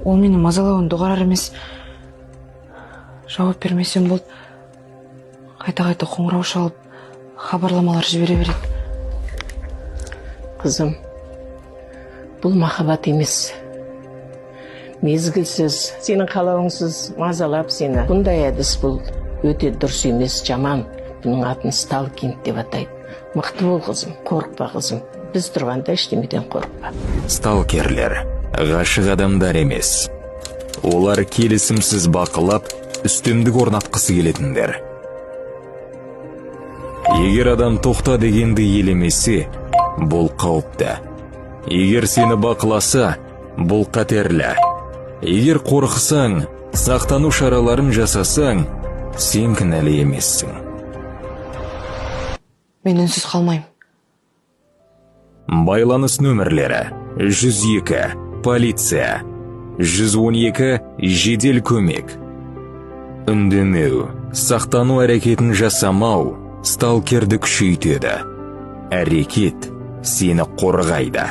Ол мені мазалауын доғарар емес. Жауап бермесем болды. Қайта-қайта қоңырау шалып, хабарламалар жібере береді. Қызым, бұл махаббат емес. Мезгілсіз, сенің қалауыңсыз мазалап сені. Бұндай әдіс бұл өте дұрыс емес, жаман. Бұның атын сталкинг деп атайды. Мықты бол қызым, қорықпа қызым. Біз тұрғанда ештемеден қорықпа. Сталкерлер ғашық адамдар емес. Олар келісімсіз бақылап, үстемдік орнатқысы келетіндер. Егер адам тоқта дегенді елемесе, бұл қауіпті. Егер сені бақыласа, бұл қатерлі. Егер қорықсаң, сақтану шараларын жасасаң, сен кінәлі емессің. Мен үнсіз қалмайым. Байланыс нөмірлері: 102 полиция, 112 жедел көмек. Үндемеу, сақтану әрекетін жасамау сталкерді күшейтеді. Әрекет сені қорғайды.